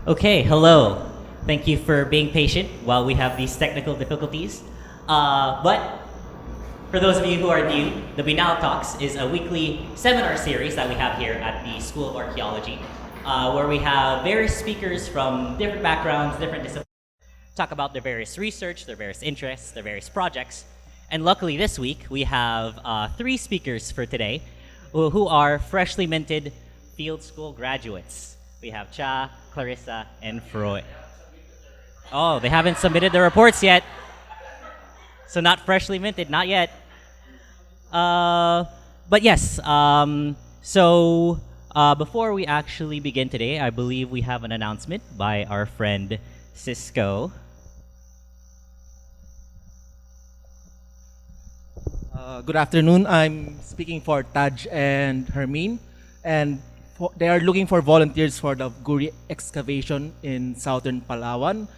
Okay, hello. Thank you for being patient while we have these technical difficulties. But for those of you who are new, the Binalot Talks is a weekly seminar series that we have here at the School of Archaeology, where we have various speakers from different backgrounds, different disciplines, talk about their various research, their various interests, their various projects. And luckily this week, we have three speakers for today who are freshly minted field school graduates. We have Cha, Klarissa, and Froilan. Oh, they haven't submitted their reports yet. So not freshly minted, not yet. But yes, before we actually begin today, I believe we have an announcement by our friend Cisco. Good afternoon. I'm speaking for Taj and Hermine, and they are looking for volunteers for the Guri excavation in southern Palawan,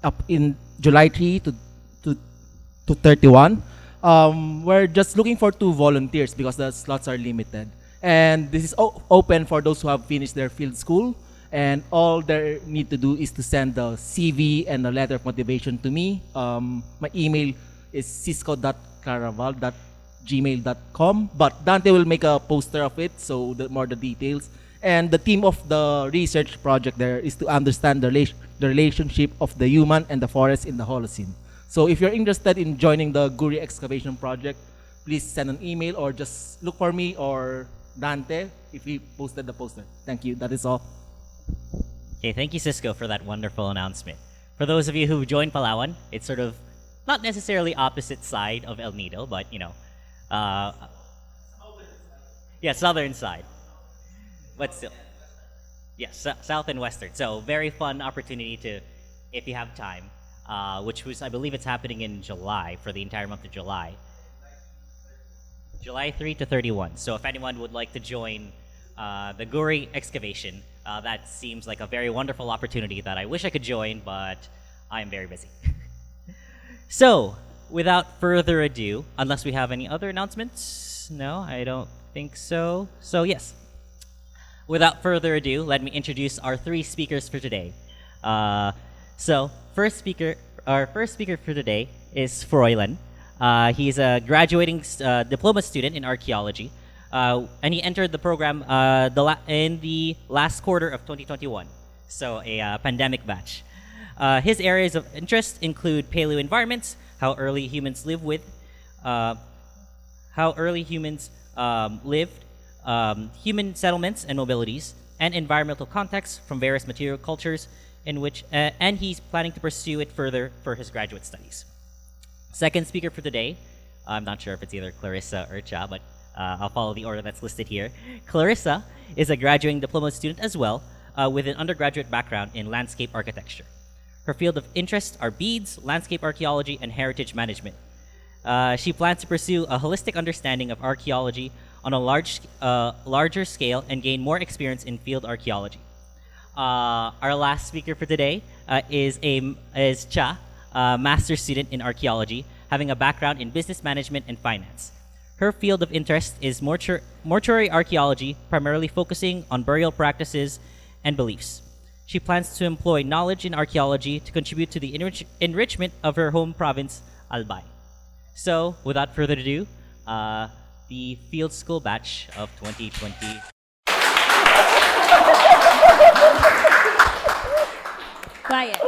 up in July 3 to 31. We're just looking for 2 volunteers because the slots are limited, and this is open for those who have finished their field school. And all they need to do is to send the CV and a letter of motivation to me. My email is cisco.caraval@gmail.com, but Dante will make a poster of it, so more the details. And the theme of the research project there is to understand the relationship of the human and the forest in the Holocene. So if you're interested in joining the Guri excavation project, please send an email or just look for me or Dante if we posted the poster. Thank you. That is all. Okay, thank you, Cisco, for that wonderful announcement. For those of you who joined Palawan, it's sort of not necessarily opposite side of El Nido, but southern side. But still, yes, south and western. So very fun opportunity to, if you have time, which was, I believe it's happening in July, for the entire month of July. July 3 to 31. So if anyone would like to join the Guri excavation, that seems like a very wonderful opportunity that I wish I could join, but I am very busy. So, without further ado, unless we have any other announcements? No, I don't think so. So yes, without further ado, let me introduce our three speakers for today. Our first speaker for today is Froilan. He's a graduating diploma student in archaeology, and he entered the program in the last quarter of 2021, so a pandemic batch. His areas of interest include palaeoenvironments, how early humans lived, human settlements and mobilities, and environmental contexts from various material cultures, and he's planning to pursue it further for his graduate studies. Second speaker for today, I'm not sure if it's either Klarissa or Cha, but I'll follow the order that's listed here. Klarissa is a graduating diploma student as well, with an undergraduate background in landscape architecture. Her field of interest are beads, landscape archaeology, and heritage management. She plans to pursue a holistic understanding of archaeology on a larger scale and gain more experience in field archaeology. Our last speaker for today is Cha, a master's student in archaeology, having a background in business management and finance. Her field of interest is mortuary archaeology, primarily focusing on burial practices and beliefs. She plans to employ knowledge in archaeology to contribute to the enrichment of her home province, Albay. So, without further ado, the field school batch of 2020. Quiet.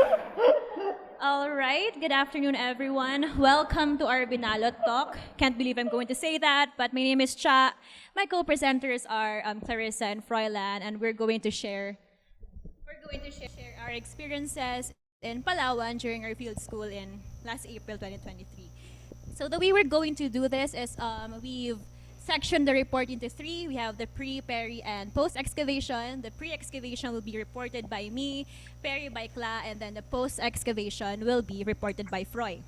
All right, good afternoon, everyone. Welcome to our Binalot talk. Can't believe I'm going to say that, but my name is Cha. My co-presenters are Klarissa and Froilan, and we're going to share our experiences in Palawan during our field school in last April 2023. So the way we're going to do this is we've sectioned the report into three. We have the pre, peri, and post-excavation. The pre-excavation will be reported by me, peri by Kla, and then the post-excavation will be reported by Froy.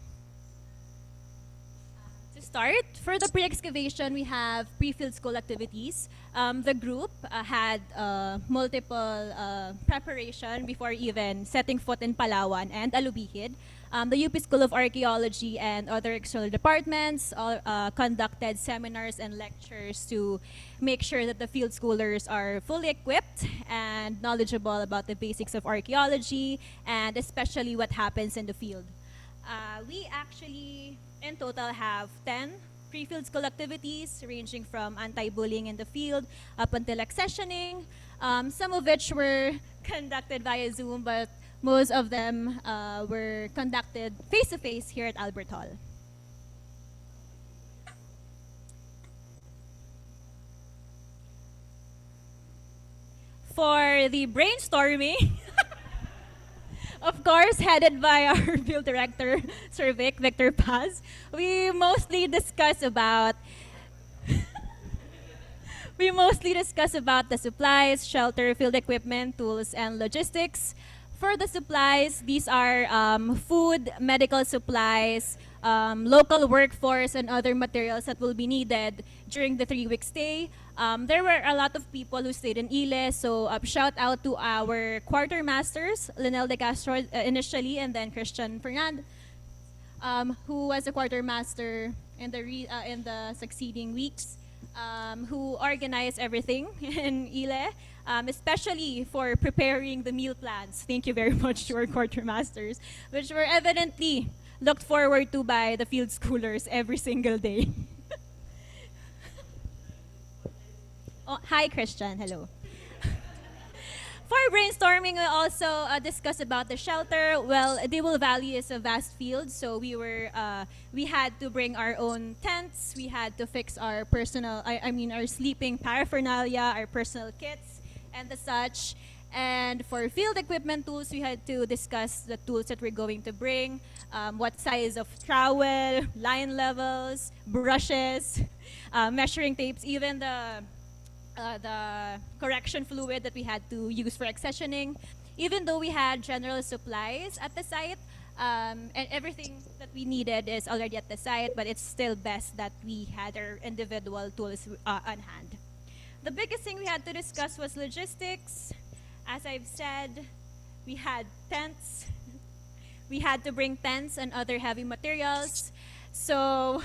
To start, for the pre-excavation, we have pre-field school activities. The group had multiple preparation before even setting foot in Palawan and Alubihid. The UP School of Archaeology and other external departments conducted seminars and lectures to make sure that the field schoolers are fully equipped and knowledgeable about the basics of archaeology and especially what happens in the field. We actually, in total, have 10 pre-field school activities ranging from anti-bullying in the field up until accessioning, some of which were conducted via Zoom, but most of them were conducted face-to-face here at Albert Hall. For the brainstorming, of course, headed by our field director, Sir Victor Paz, we mostly discuss about the supplies, shelter, field equipment, tools, and logistics. For the supplies, these are food, medical supplies, local workforce, and other materials that will be needed during the 3-week stay. There were a lot of people who stayed in Ile, so shout out to our quartermasters, Linel de Castro initially, and then Christian Fernand, who was a quartermaster in the succeeding weeks, who organized everything in Ile, especially for preparing the meal plans. Thank you very much to our quartermasters, which were evidently looked forward to by the field schoolers every single day. Oh, hi, Christian. Hello. For brainstorming, we also discussed about the shelter. Well, Dewil Valley is a vast field, so we had to bring our own tents. We had to fix our our sleeping paraphernalia, our personal kits, and the such. And for field equipment tools, we had to discuss the tools that we're going to bring, what size of trowel, line levels, brushes, measuring tapes, even the correction fluid that we had to use for accessioning. Even though we had general supplies at the site, and everything that we needed is already at the site, but it's still best that we had our individual tools on hand. The biggest thing we had to discuss was logistics. As I've said, we had tents. We had to bring tents and other heavy materials. So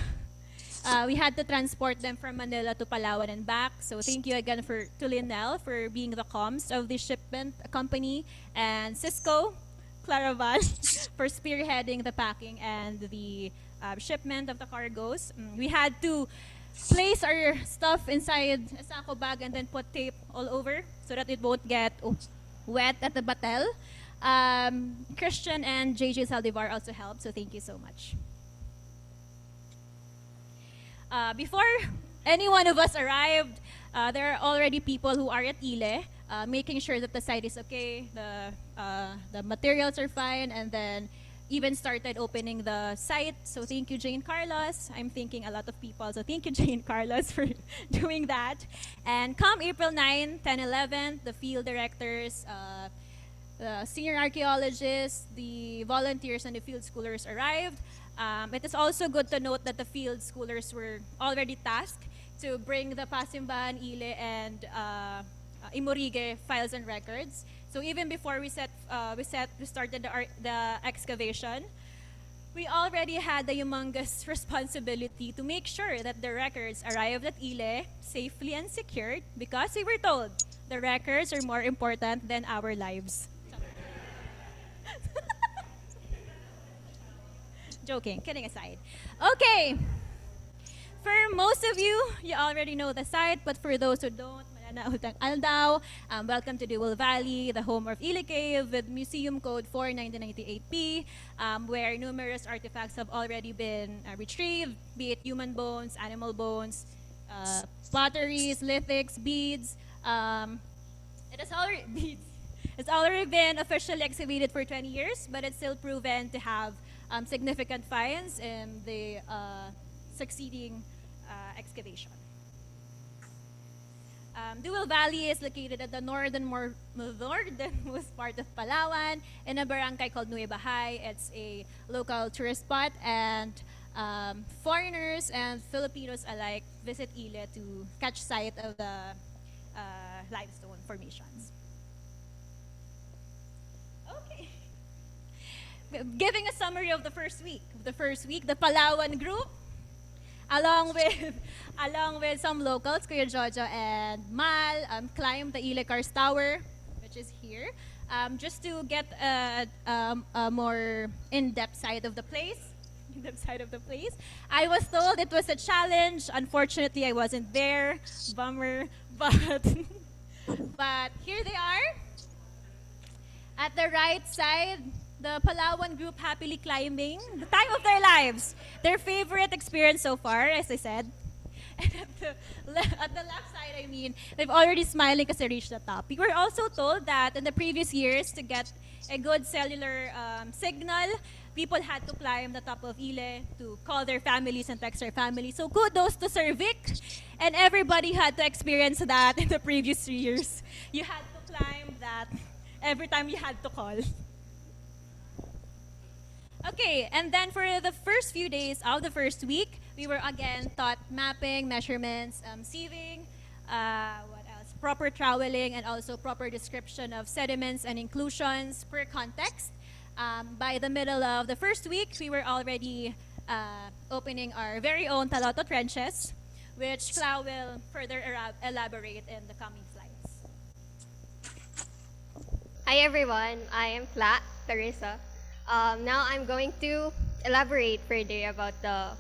we had to transport them from Manila to Palawan and back. So thank you again to Linel for being the comms of the shipment company, and Cisco, Claraval, for spearheading the packing and the shipment of the cargoes. We had to place our stuff inside a sako bag and then put tape all over so that it won't get wet at the batel. Christian and JJ Saldivar also helped, so thank you so much. Before any one of us arrived, there are already people who are at Ile, making sure that the site is okay, the materials are fine, and then even started opening the site. So thank you, Jane Carlos. I'm thanking a lot of people, so thank you, Jane Carlos, for doing that. And come April 9, 10, 11, the field directors, the senior archaeologists, the volunteers, and the field schoolers arrived. It is also good to note that the field schoolers were already tasked to bring the Pasimbahan, Ile, and Imorige files and records. So even before we started the excavation, we already had the humongous responsibility to make sure that the records arrived at Ile safely and secured, because we were told the records are more important than our lives. Joking, kidding aside. Okay. For most of you, you already know the site, but for those who don't, Mananautang Aldao, welcome to Dewil Valley, the home of Ile Cave with Museum Code 4/1998P, where numerous artifacts have already been retrieved, be it human bones, animal bones, potteries, lithics, beads. It's already been officially excavated for 20 years, but it's still proven to have significant finds in the succeeding excavation. Dewil Valley is located at the northernmost part of Palawan in a barangay called Nueva Hay. It's a local tourist spot, and foreigners and Filipinos alike visit Ile to catch sight of the limestone formations. Okay. giving a summary of the first week. The Palawan group, along with some locals, Kuya Jojo and Mal, climbed the Ilicars Tower, which is here, just to get a more in-depth side of the place. I was told it was a challenge. Unfortunately, I wasn't there. Bummer. But but here they are. At the right side, the Palawan group happily climbing. The time of their lives. Their favorite experience so far, as I said. And at the left side, I mean, they've already smiling because they reached the top. We were also told that in the previous years, to get a good cellular signal, people had to climb the top of Ile to call their families and text their families. So kudos to Sir Vic. And everybody had to experience that in the previous 3 years. You had to climb that every time you had to call. Okay, and then for the first few days of the first week, we were again taught mapping, measurements, sieving, what else? Proper troweling, and also proper description of sediments and inclusions per context. By the middle of the first week, we were already opening our very own Taloto trenches, which Clau will further elaborate in the coming slides. Hi everyone, I am Klarissa. Now I'm going to elaborate further about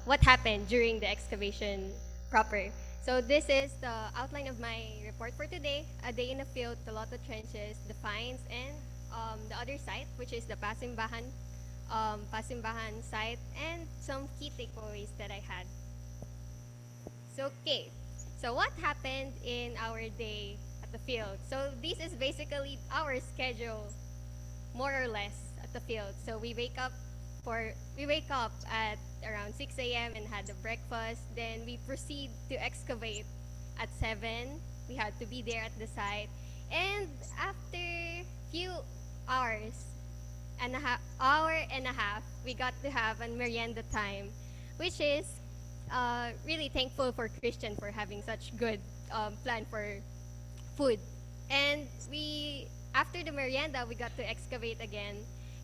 what happened during the excavation proper. So this is the outline of my report for today. A day in the field, Taloto trenches, the finds, and the other site, which is the Pasimbahan site, and some key takeaways that I had. So okay, so what happened in our day at the field? So this is basically our schedule, more or less, at the field. So we wake up at around 6 a.m. and had the breakfast. Then we proceed to excavate at 7. We had to be there at the site, and after few hours and a half, we got to have a merienda time, which is really thankful for Christian for having such good plan for food. And after the merienda, we got to excavate again,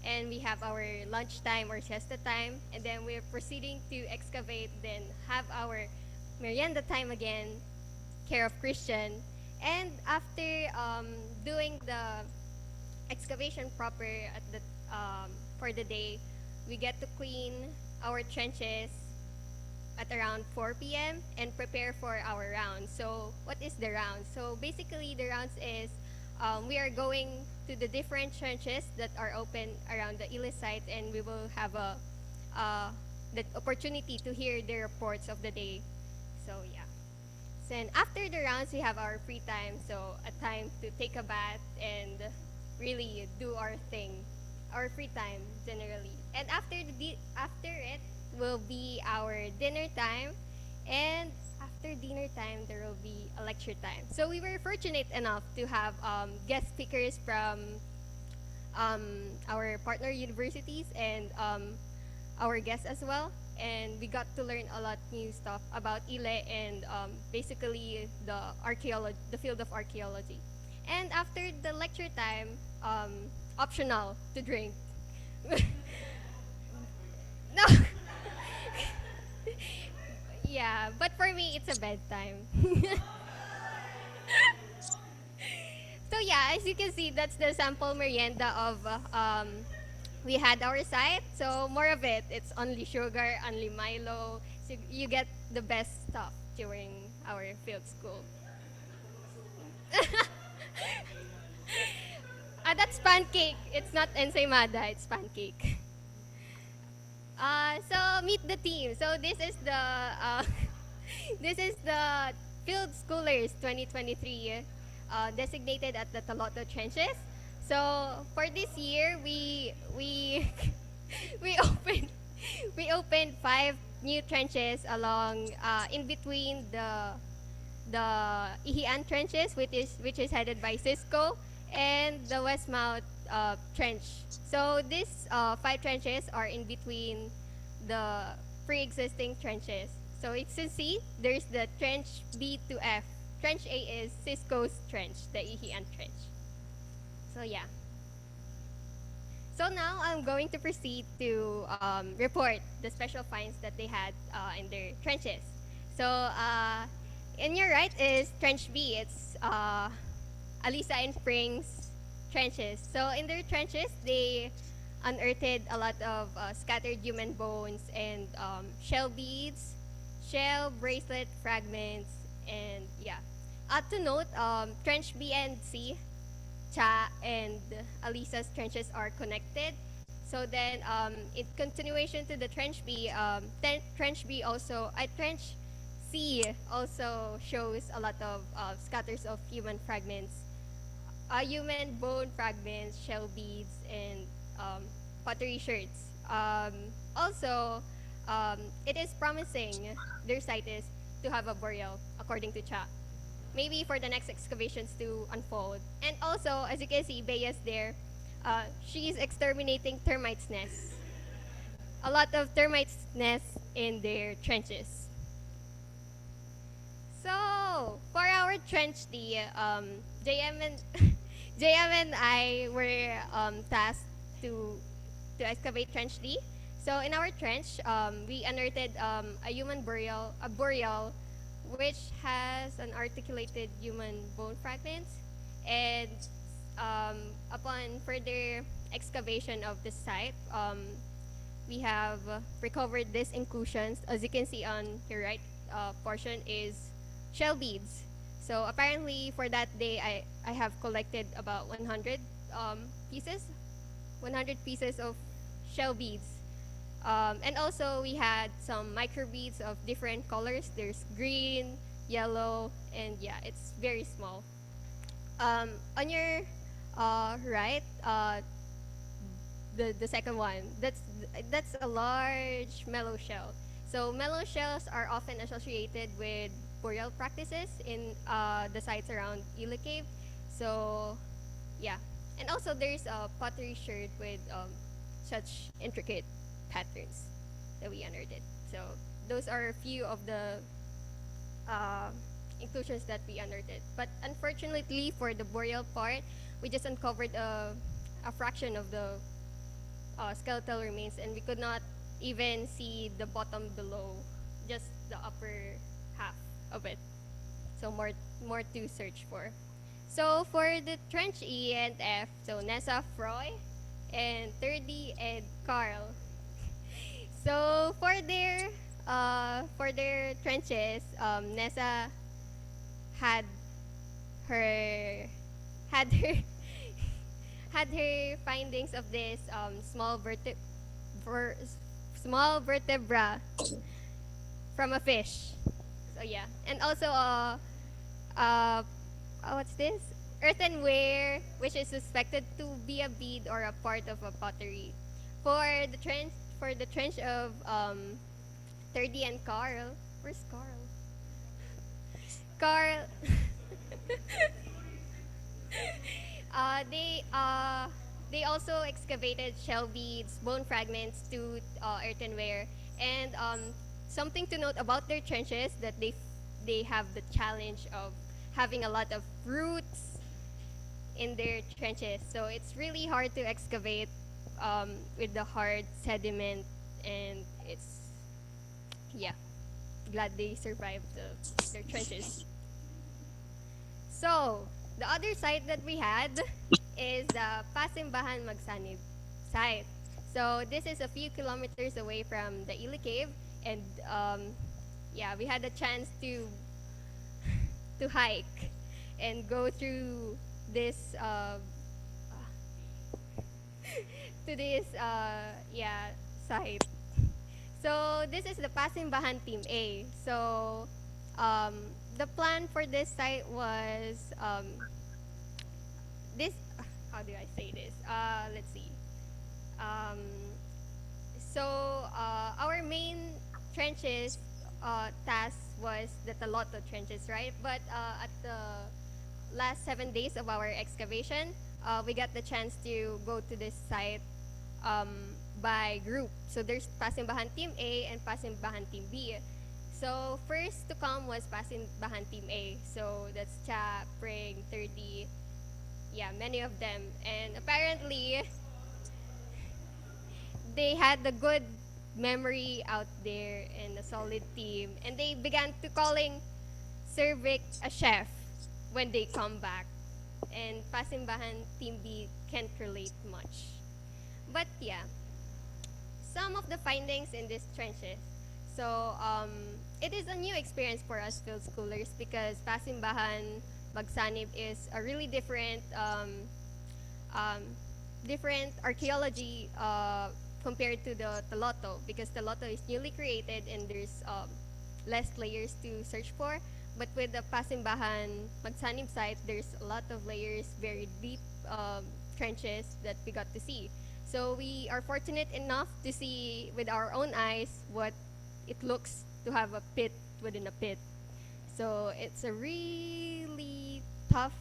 and we have our lunch time or siesta time, and then we're proceeding to excavate, then have our merienda time again, care of Christian. And after doing the excavation proper at the for the day, we get to clean our trenches at around 4 p.m. and prepare for our rounds. So what is the rounds? So basically the rounds is we are going to the different trenches that are open around the Ile site, and we will have the opportunity to hear the reports of the day. So yeah. Then after the rounds, we have our free time. So a time to take a bath and really do our thing, our free time generally. And after it will be our dinner time, and after dinner time there will be a lecture time. So we were fortunate enough to have guest speakers from our partner universities and our guests as well, and we got to learn a lot new stuff about Ile and basically the field of archaeology. And after the lecture time, optional to drink. No. Yeah, but for me it's a bedtime. So yeah, as you can see, that's the sample merienda of we had our site. So more of it, it's only sugar, only Milo. So you get the best stuff during our field school. That's pancake. It's not ensaymada, it's pancake. So meet the team. So this is the Field Schoolers 2023 designated at the Taloto trenches. So for this year, we opened 5 new trenches along in between the Ihian trenches, which is headed by Cisco, and the Westmount trench. So these 5 trenches are in between the pre-existing trenches. So it's to see there's the trench B to F. Trench A is Cisco's trench, the Ihian trench. So yeah. So now I'm going to proceed to report the special finds that they had in their trenches. So in your right is Trench B. It's Alisa and Spring's trenches. So in their trenches, they unearthed a lot of scattered human bones and shell beads, shell bracelet fragments, and yeah. To note, Trench B and C, Cha and Alisa's trenches are connected. So then, in continuation to the Trench B, Trench B also, Trench C also shows a lot of scatters of human fragments, human bone fragments, shell beads, and pottery sherds. Also, it is promising, their site is, to have a burial, according to Cha. Maybe for the next excavations to unfold. And also, as you can see, Bea's there, she's exterminating termites' nests. A lot of termites' nests in their trenches. So, for our trench D, JM and JM and I were tasked to excavate trench D. So in our trench, we unearthed a human burial, which has an articulated human bone fragments, and upon further excavation of the site, we have recovered these inclusions. As you can see on your right portion is shell beads. So apparently for that day, I have collected about 100 pieces, 100 pieces of shell beads. And also we had some micro beads of different colors. There's green, yellow, and yeah, it's very small. On your right, the second one, that's a large mellow shell. So mellow shells are often associated with burial practices in the sites around Ila Cave. So yeah, and also there's a pottery shirt with such intricate patterns that we unearthed. So those are a few of the inclusions that we unearthed. But unfortunately for the burial part, we just uncovered a fraction of the skeletal remains, and we could not even see the bottom below, just the upper half of it. So more to search for. So for the trench E and F, so Nessa, Froy, and 30 and Carl. So for their trenches, Nessa had her had her had her findings of this small vertebra from a fish. So yeah, and also what's this? Earthenware, which is suspected to be a bead or a part of a pottery. For the trench of 30 and Carl, where's Carl? Carl. They also excavated shell beads, bone fragments, tooth, earthenware, and something to note about their trenches that they have the challenge of having a lot of roots in their trenches. So it's really hard to excavate with the hard sediment, and it's glad they survived their trenches. So the other site that we had is the Pasimbahan Magsanib site. So this is a few kilometers away from the Ili Cave, and we had a chance to hike and go through this to this site. So this is the Pasimbahan Team A. So the plan for this site was this. How do I say this? Let's see. Our main trenches task was the Taloto trenches, right? But at the last 7 days of our excavation, we got the chance to go to this site by group. So there's Pasimbahan Team A and Pasimbahan Team B. So first to come was Pasimbahan Team A. So that's Cha, Pring, 30, many of them. And apparently, they had a good memory out there and a solid team, and they began to calling Cervic a chef when they come back. And Pasimbahan Team B can't relate much. But yeah, some of the findings in these trenches. So it is a new experience for us field schoolers because Pasimbahan Magsanib is a really different archaeology compared to the Taloto, because Taloto is newly created and there's less layers to search for. But with the Pasimbahan Magsanib site, there's a lot of layers, very deep trenches that we got to see. So we are fortunate enough to see with our own eyes what it looks to have a pit within a pit. So it's a really tough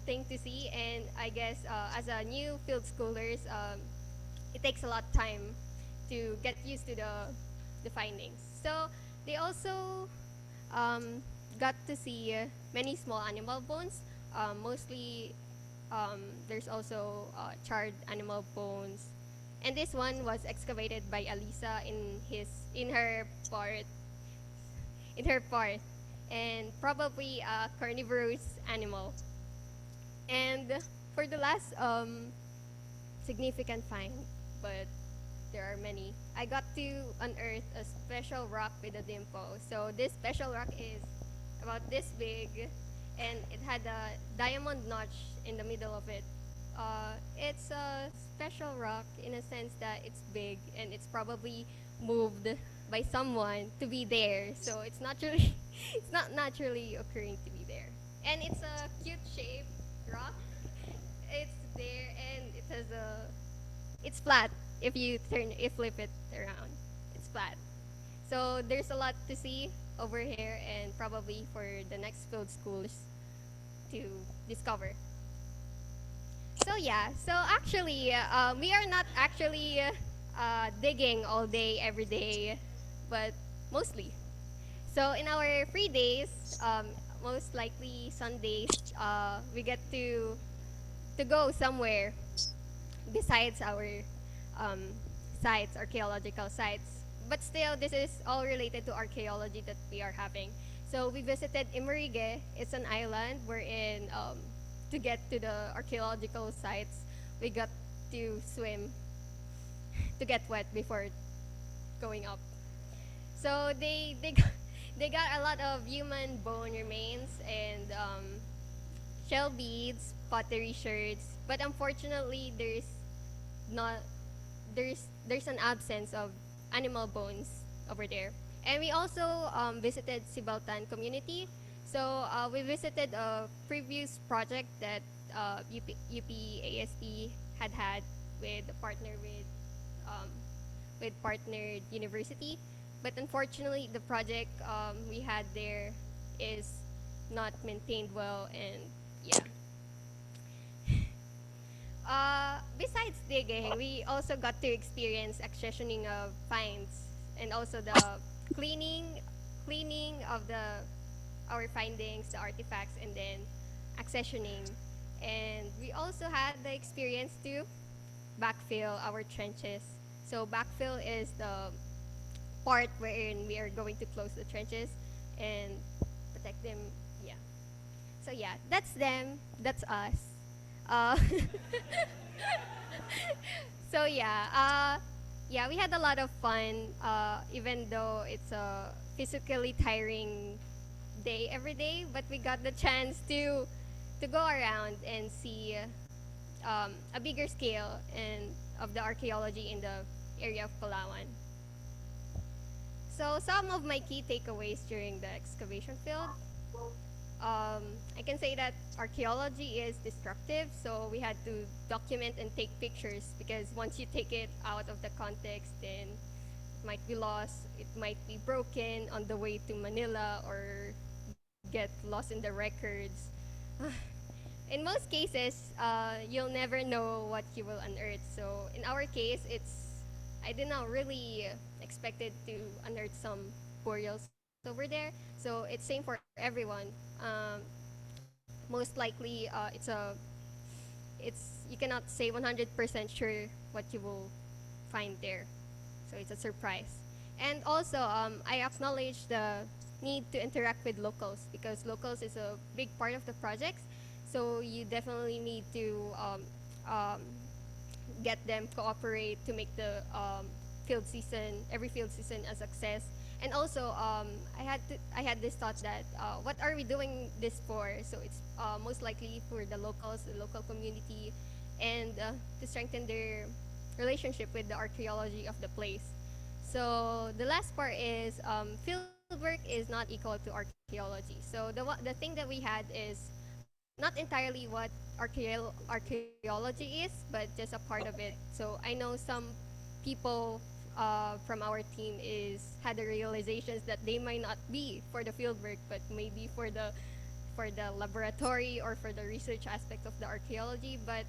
thing to see, and I guess as a new field schoolers, it takes a lot of time to get used to the findings. So they also got to see many small animal bones. Mostly, there's also charred animal bones, and this one was excavated by Alisa in her part, and probably a carnivorous animal. And for the last significant find, but there are many, I got to unearth a special rock with a dimple. So this special rock is about this big, and it had a diamond notch in the middle of it. It's a special rock in a sense that it's big and it's probably moved by someone to be there. So it's naturally, it's not naturally occurring to be there. And it's a cute shape rock. It's there and it has it's flat if you flip it around. It's flat. So there's a lot to see over here and probably for the next field schools to discover. So yeah, so actually we are not actually digging all day every day, but mostly. So in our free days, most likely Sundays, we get to go somewhere besides our sites, archaeological sites. But still, this is all related to archaeology that we are having. So we visited Imarige. It's an island wherein to get to the archaeological sites, we got to swim to get wet before going up. So they got a lot of human bone remains and shell beads, pottery sherds, but unfortunately there's an absence of animal bones over there. And we also visited Sibaltan community. So we visited a previous project that UP had with a partner with partnered university. But unfortunately, the project we had there is not maintained well, and yeah. Besides digging, we also got to experience accessioning of finds and also the cleaning of our findings, the artifacts, and then accessioning. And we also had the experience to backfill our trenches. So backfill is the part wherein we are going to close the trenches and protect them. Yeah. So yeah, that's them. That's us. Uh, so yeah, yeah, we had a lot of fun. Even though it's a physically tiring day every day, but we got the chance to go around and see a bigger scale and of the archaeology in the area of Palawan. So some of my key takeaways during the excavation field. I can say that archaeology is destructive, so we had to document and take pictures because once you take it out of the context, then it might be lost, it might be broken on the way to Manila or get lost in the records. In most cases, you'll never know what you will unearth. So in our case, I did not really expected to unearth some burials over there. So it's same for everyone. Most likely, you cannot say 100% sure what you will find there. So it's a surprise. And also, I acknowledge the need to interact with locals because locals is a big part of the projects. So you definitely need to um, get them cooperate to make the field season, every field season, a success. And also, I had this thought that what are we doing this for? So it's most likely for the locals, the local community, and to strengthen their relationship with the archaeology of the place. So the last part is fieldwork is not equal to archaeology. So the thing that we had is not entirely what archaeology is, but just a part of it. So I know some people from our team is had the realizations that they might not be for the fieldwork, but maybe for the laboratory or for the research aspect of the archaeology. But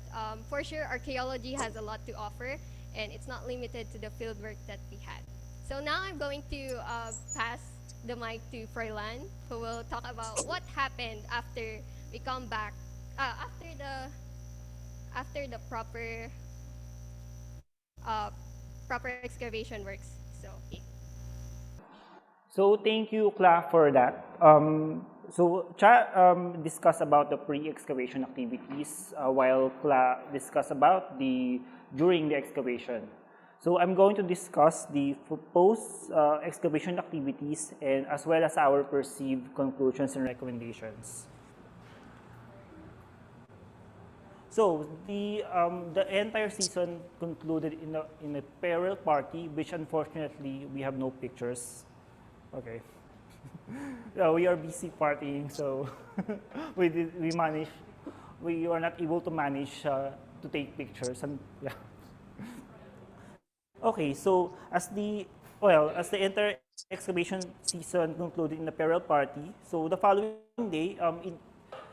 for sure, archaeology has a lot to offer, and it's not limited to the fieldwork that we had. So now I'm going to pass the mic to Froilan, who will talk about what happened after we come back after the uh, proper excavation works. So. Okay. So thank you, Cla, for that. So Cha discussed about the pre-excavation activities, while Cla discussed about the during the excavation. So I'm going to discuss the post excavation activities and as well as our perceived conclusions and recommendations. So the entire season concluded in a farewell party, which unfortunately we have no pictures. Okay. We are busy partying, so we were not able to manage to take pictures, and yeah. Okay, so as the entire excavation season concluded in a farewell party, so the following day,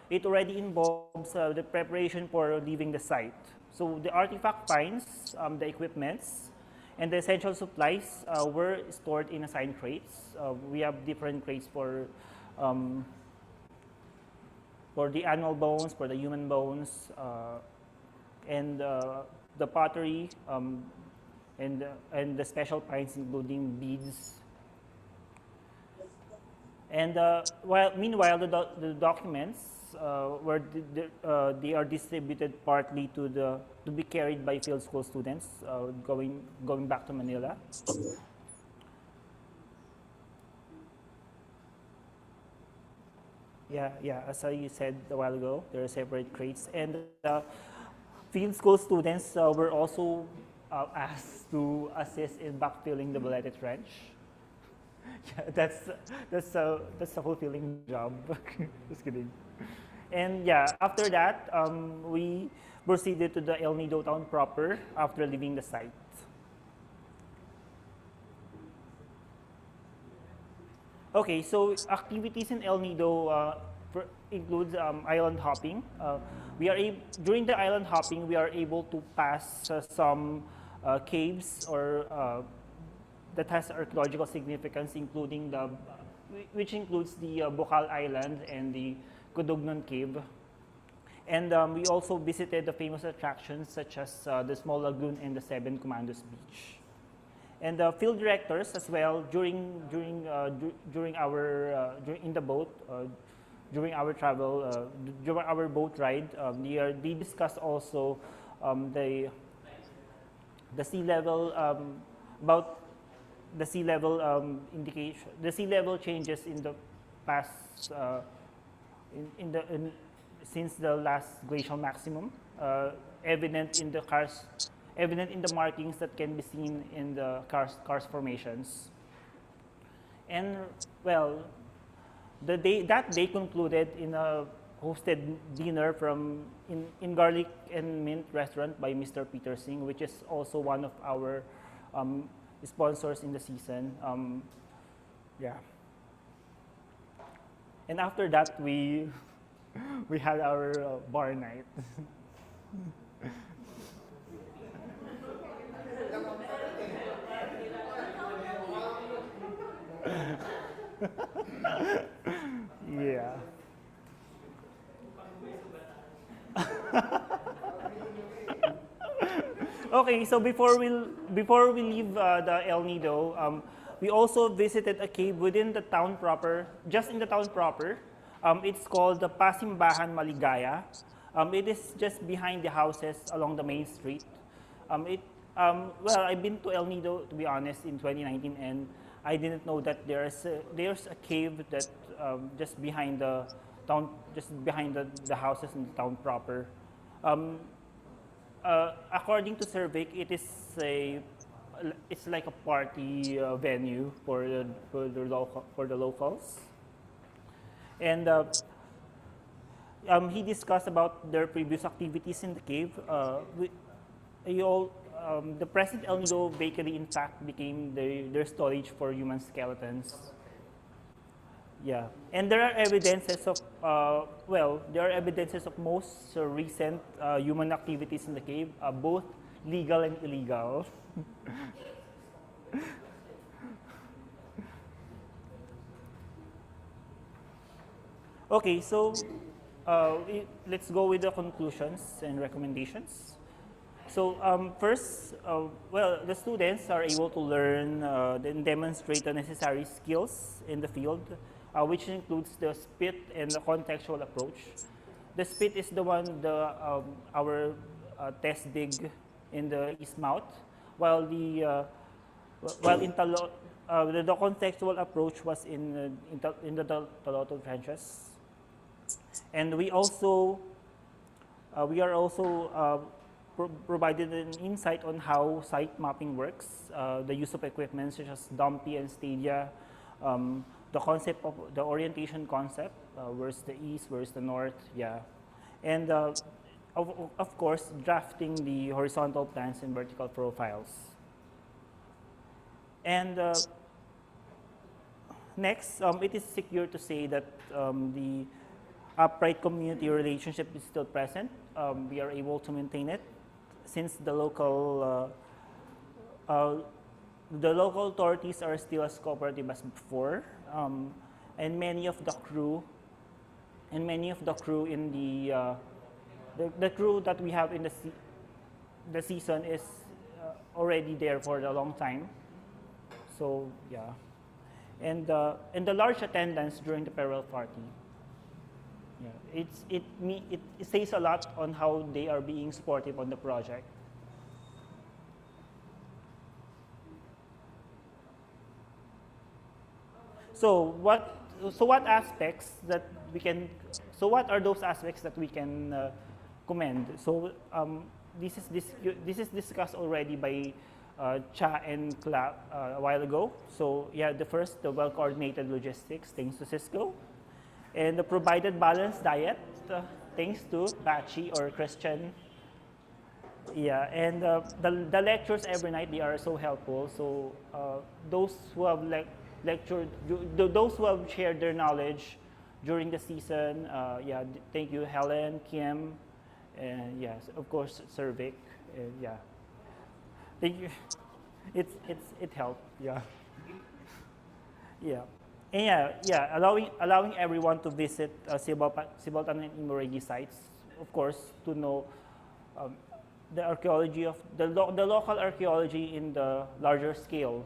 it already involves the preparation for leaving the site. So the artifact finds, the equipments, and the essential supplies were stored in assigned crates. We have different crates for the animal bones, for the human bones, and the pottery, and the special finds including beads. And meanwhile, the documents they are distributed partly to be carried by field school students going back to Manila. Yeah. As I said a while ago, there are separate crates, and field school students were also asked to assist in backfilling the Balete Trench. Yeah, that's a fulfilling job. Just kidding. And yeah, after that, we proceeded to the El Nido town proper after leaving the site. Okay, so activities in El Nido includes island hopping. During the island hopping, we are able to pass some caves or that has archaeological significance, including which includes the Bukal Island and the Kudugnon Cave. And we also visited the famous attractions such as the Small Lagoon and the Seven Commandos Beach. And the field directors as well during in the boat during our travel during our boat ride they discussed also the sea level about the sea level indication, the sea level changes in the past since the last glacial maximum, evident in the markings that can be seen in the karst formations. And well, that day concluded in a hosted dinner in Garlic and Mint restaurant by Mr. Peter Singh, which is also one of our sponsors in the season. Yeah. And after that, we had our bar night. Yeah. Okay, Okay, so before we leave the El Nido, we also visited a cave within the town proper, just in the town proper. It's called the Pasimbahan Maligaya. It is just behind the houses along the main street. Well, I've been to El Nido, to be honest, in 2019, and I didn't know that there's a cave that just behind the town, just behind the houses in the town proper. According to Survey, it's like a party venue for the locals, and he discussed about their previous activities in the cave. The present El Nido bakery, in fact, became their storage for human skeletons. Yeah, and there are evidences of most recent human activities in the cave, both legal and illegal. Okay, so let's go with the conclusions and recommendations. So first, the students are able to learn and demonstrate the necessary skills in the field, which includes the spit and the contextual approach. The spit is the one, our test dig in the east mouth, while the contextual approach was in the Taloto trenches. And we are also provided an insight on how site mapping works, the use of equipment such as Dumpy and Stadia, the concept of the orientation concept, where's the east, where's the north, yeah. And of course, drafting the horizontal plans and vertical profiles. And next, it is secure to say that the upright community relationship is still present. We are able to maintain it since the local authorities are still as cooperative as before, and many of the crew in the crew that we have in the season is already there for a long time. So yeah, and the large attendance during the farewell party. Yeah, it says a lot on how they are being supportive on the project. So what are those aspects that we can commend? So this is discussed already by Cha and Kla a while ago. So yeah, the well-coordinated logistics, thanks to Cisco. And the provided balanced diet, thanks to Bachi or Christian. Yeah, and the lectures every night, they are so helpful. So those who have lectured, those who have shared their knowledge during the season, yeah, thank you, Helen, Kim, and yes, of course, Cervic, yeah. Thank you. It helped, yeah. Yeah. And yeah, allowing everyone to visit Sibaltan and Imoregi sites, of course, to know the archaeology of the local archaeology in the larger scale.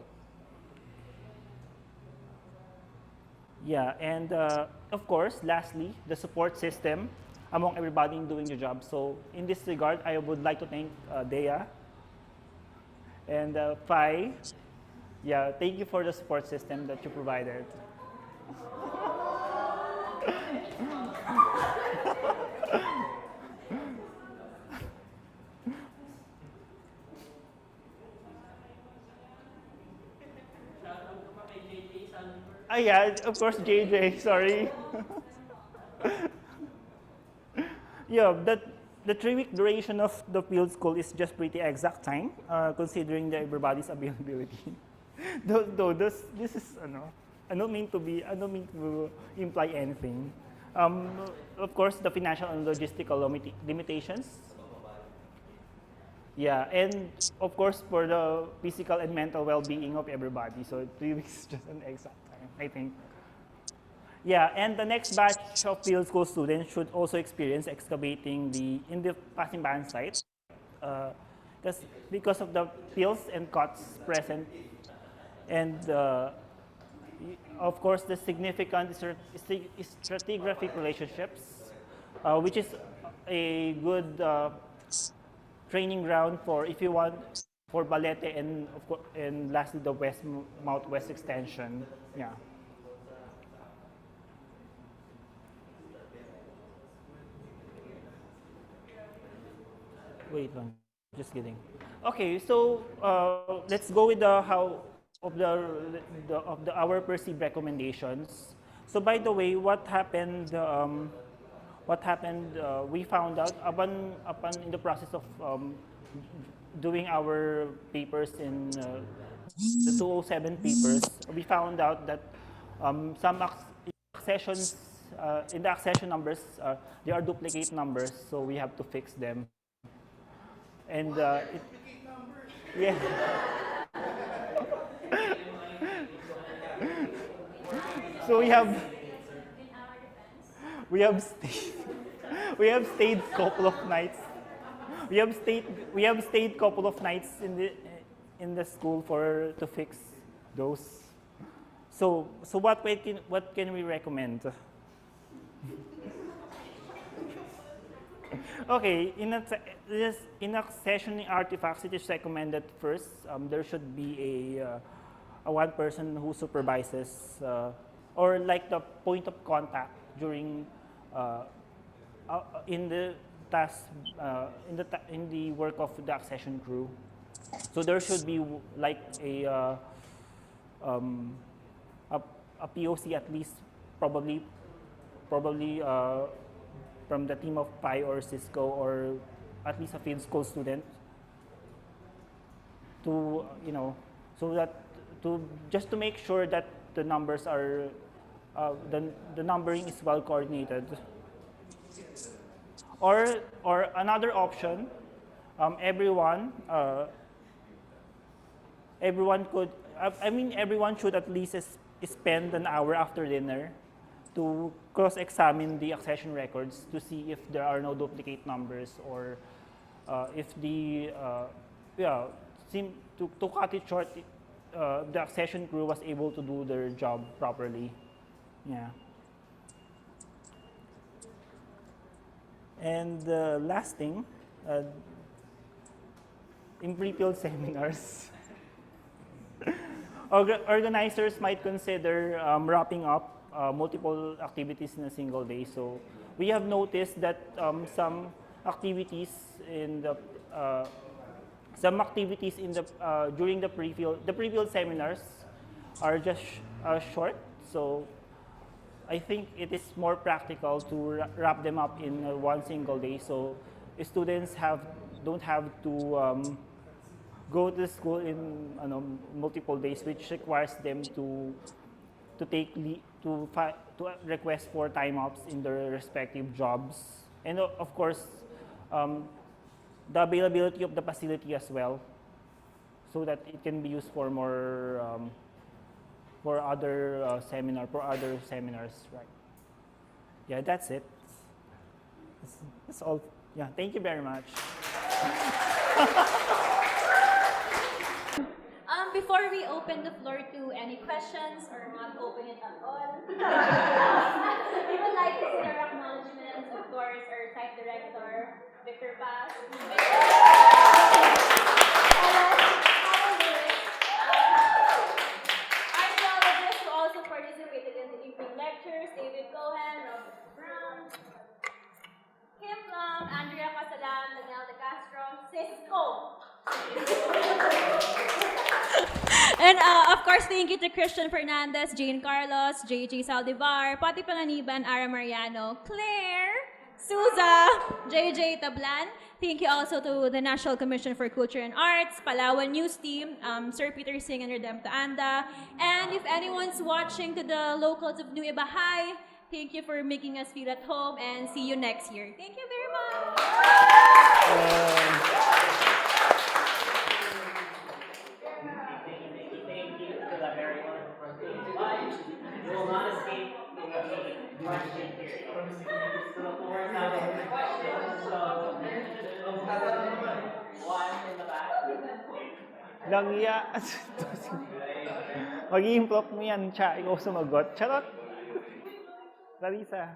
Yeah, and of course, lastly, the support system among everybody in doing the job. So in this regard, I would like to thank Dea and Pai. Yeah, thank you for the support system that you provided. Yeah, of course, JJ, sorry. Yeah, the 3-week duration of the field school is just pretty exact time, considering everybody's availability. Though this is, I don't mean to imply anything. Of course, the financial and logistical limitations. Yeah, and of course, for the physical and mental well-being of everybody. So 3 weeks is just an exact time, I think. Yeah, and the next batch of field school students should also experience excavating in the Pasimbahan site. because of the pills and cuts present, and of course the significant stratigraphic relationships, which is a good training ground for if you want for Balete and of course, and lastly the Mount West extension. Yeah. Wait lang, just kidding. Okay, so let's go with the how of the our perceived recommendations. So by the way, what happened? We found out upon in the process of doing our papers in the 207 papers, we found out that some accessions in the accession numbers they are duplicate numbers, so we have to fix them. And yeah. So we have stayed couple of nights. We have stayed couple of nights in the school to fix those. So what can we recommend? Okay, in accessioning artifacts, it is recommended first there should be a one person who supervises or like the point of contact during in the task in the work of the accession crew. So there should be like a POC at least, probably from the team of Pi or Cisco, or at least a field school student, to so that just to make sure that the numbers are the numbering is well coordinated. Or another option, everyone could, everyone should at least spend an hour after dinner to cross-examine the accession records to see if there are no duplicate numbers, or if the to cut it short, the accession crew was able to do their job properly. Yeah. And the last thing, in pre-field seminars, organizers might consider wrapping up multiple activities in a single day. So we have noticed that some activities in the during the pre-field seminars are just short. So I think it is more practical to wrap them up in one single day, so students don't have to go to school in multiple days, which requires them to request for time offs in their respective jobs, and of course the availability of the facility as well, so that it can be used for more for other seminars, right? Yeah, that's it. That's all. Yeah, thank you very much. Before we open the floor to any questions, or not open it at all, we would like to say our acknowledgements, of course, our site director, Victor Paz. Archaeologists who also participated in the evening lectures, David Cohen, Robert Brown, Kim Plum, Andrea Casalan, Daniel De Castro, Cisco. And of course, thank you to Christian Fernandez, Jane Carlos, JJ Saldivar, Pati Panganiban, Ara Mariano, Claire, Souza, JJ Tablan. Thank you also to the National Commission for Culture and Arts, Palawan News Team, Sir Peter Singh and Redempto Anda. And if anyone's watching, to the locals of Nueva High, thank you for making us feel at home, and see you next year. Thank you very much. Thank you to the very wonderful. We will not escape the question period. So the floor is now open for questions. So one in the back. Langya. Mag-i-improve mo yan, Cha. Ikaw sumagot. Charot. Klarissa.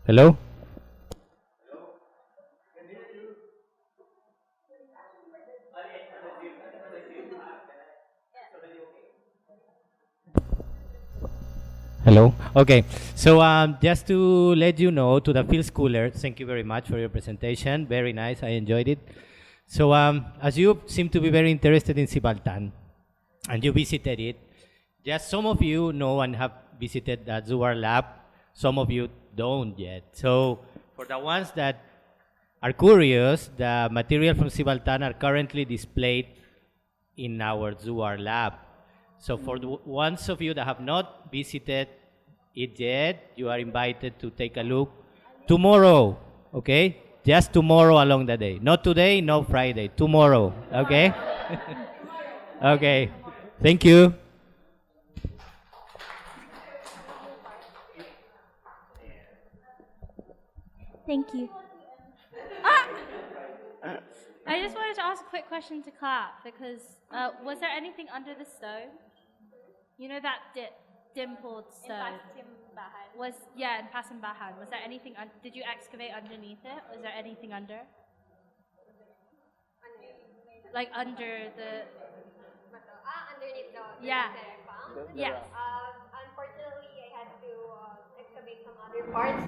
Hello? Hello. Okay. So just to let you know, to the field schoolers, thank you very much for your presentation. Very nice. I enjoyed it. So as you seem to be very interested in Sibaltan, and you visited it, just some of you know and have visited the Zuar lab. Some of you don't yet. So for the ones that are curious, the material from Sibaltan are currently displayed in our Zuar lab. So for the ones of you that have not visited it yet, you are invited to take a look tomorrow, okay? Just tomorrow along the day. Not today, no Friday, tomorrow, okay? Okay, thank you. Thank you. I just wanted to ask a quick question to Clap because was there anything under the stone? You know that dimpled stone? Was in Pasimbahan. Was there anything? Did you excavate underneath it? Was there anything under? Like under the? Underneath the Yeah. that I found. Yes. Unfortunately, I had to excavate some other parts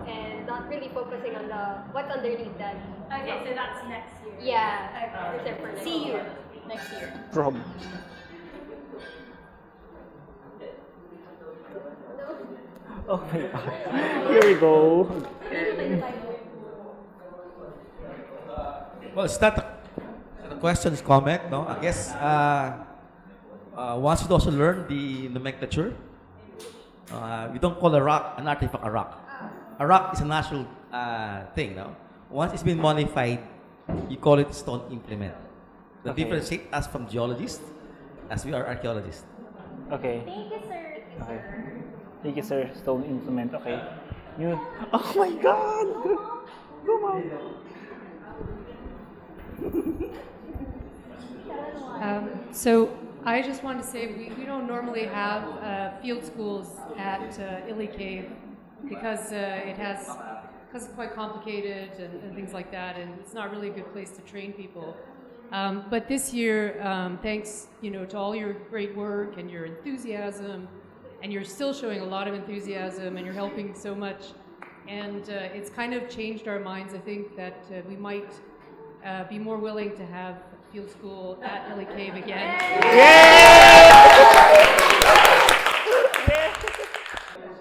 and not really focusing on what's underneath that. Okay, so that's next year. Yeah. Okay. Reserved for next See you year. next year. From. Oh my God. Here we go. Well, it's not a question, it's comment, no? I guess one should also learn the nomenclature. We don't call a rock an artifact a rock. A rock is a natural thing, no? Once it's been modified, you call it stone implement. The Okay. differentiate us from geologists as we are archaeologists. Okay. Thank you, sir. Okay. Thank you, sir. Stone implement. Okay. You. Oh my God! Come on. So I just want to say we don't normally have field schools at Illy Cave because it's quite complicated and things like that, and it's not really a good place to train people. But this year, thanks to all your great work and your enthusiasm, and you're still showing a lot of enthusiasm, and you're helping so much, and it's kind of changed our minds. I think that we might be more willing to have field school at Illy Cave again.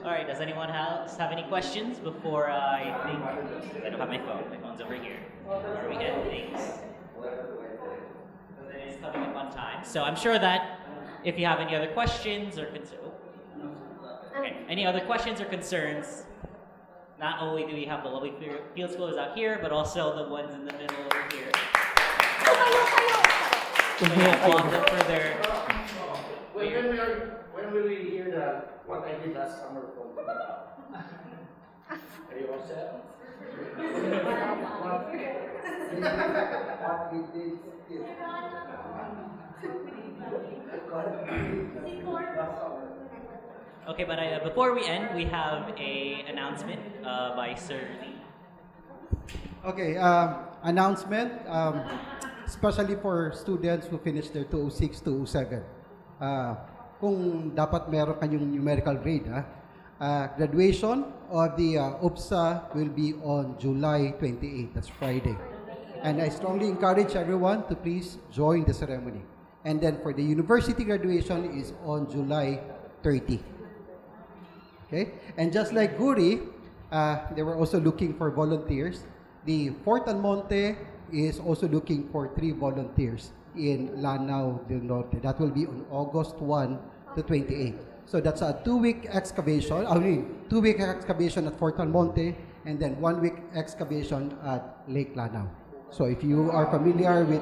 All right, does anyone else have any questions before I think? I don't have my phone. My phone's over here. Where we get things. It's coming up on time. So I'm sure that if you have any other questions or concerns, any other questions or concerns, not only do we have the lovely field schoolers out here, but also the ones in the middle over here. So we applaud them for their. When will we hear what I did last summer from Are you all set? What we did Okay, but before we end, we have a announcement by Sir Lee. Okay, announcement, especially for students who finished their 206, 207. Kung dapat meron kanyong numerical grade, graduation of the UPSA will be on July 28, that's Friday. And I strongly encourage everyone to please join the ceremony. And then for the university graduation is on July 30. Okay? And just like Guri, they were also looking for volunteers. The Fort Almonte is also looking for 3 volunteers in Lanao del Norte. That will be on August 1 to 28. So that's a 2-week excavation. 2-week excavation at Fort Almonte, and then 1-week excavation at Lake Lanao. So if you are familiar with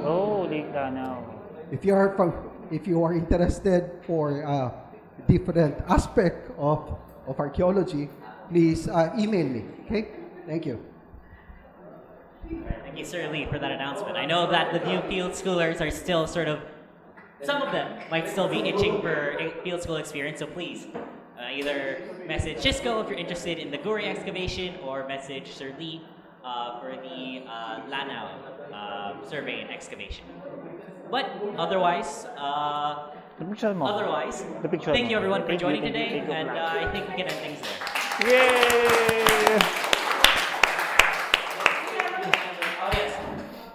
Lake Lanao. if you are interested for different aspect of archaeology, please email me. Okay, thank you. Thank you, Sir Lee, for that announcement. I know that the new field schoolers are still sort of, some of them might still be itching for a field school experience, so please either message Cisco if you're interested in the Guri excavation, or message Sir Lee for the Lanao survey and excavation. But otherwise, The picture mo. The picture thank mo. you everyone for Thank you, joining thank you, today, thank you, and Clark. I think we can end things there. Yay! Oh yes,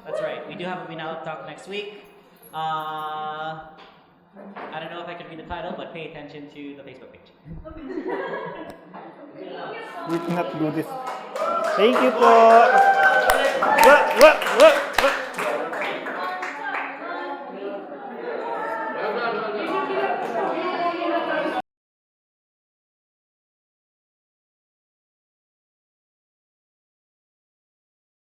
that's right. We do have a Binalot talk next week. I don't know if I can read the title, but pay attention to the Facebook page. We cannot do this. Thank you po. What?